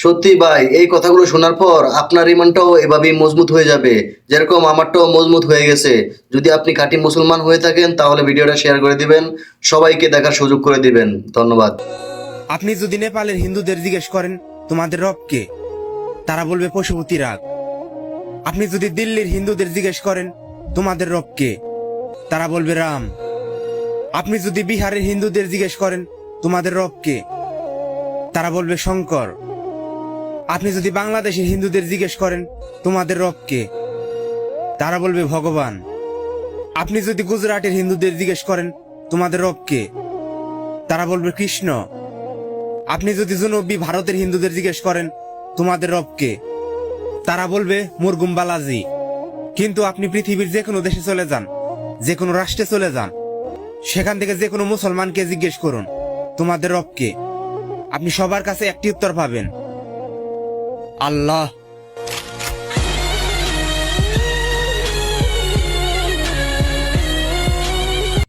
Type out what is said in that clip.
সত্যি ভাই, এই কথাগুলো শোনার পর আপনার ইমানটাও এভাবেই মজবুত হয়ে যাবে, যেরকম আমারটাও মজবুত হয়ে গেছে। যদি আপনি খাঁটি মুসলমান হয়ে থাকেন তাহলে ভিডিওটা শেয়ার করে দিবেন, সবাইকে দেখার সুযোগ করে দিবেন। ধন্যবাদ। আপনি যদি নেপালের হিন্দুদের জিজ্ঞেস করেন তোমাদের রব কে, তারা বলবে পশুপতি রাগ। আপনি যদি দিল্লির হিন্দুদের জিজ্ঞেস করেন তোমাদের রব কে, তারা বলবে রাম। আপনি যদি বিহারের হিন্দুদের জিজ্ঞেস করেন তোমাদের রব কে, তারা বলবে শঙ্কর। আপনি যদি বাংলাদেশের হিন্দুদের জিজ্ঞেস করেন তোমাদের রব কে, তারা বলবে ভগবান। আপনি যদি গুজরাটের হিন্দুদের জিজ্ঞেস করেন তোমাদের রব কে, তারা বলবে কৃষ্ণ। আপনি যদি জনবী ভারতের হিন্দুদের জিজ্ঞেস করেন তোমাদের রব কে, তারা বলবে মুরগুম বালাজি। কিন্তু আপনি পৃথিবীর যে কোনো দেশে চলে যান, যে কোনো রাষ্ট্রে চলে যান, সেখান থেকে যে কোনো মুসলমানকে জিজ্ঞেস করুন তোমাদের রব কে, আপনি সবার কাছে একটি উত্তর পাবেন, আল্লাহ।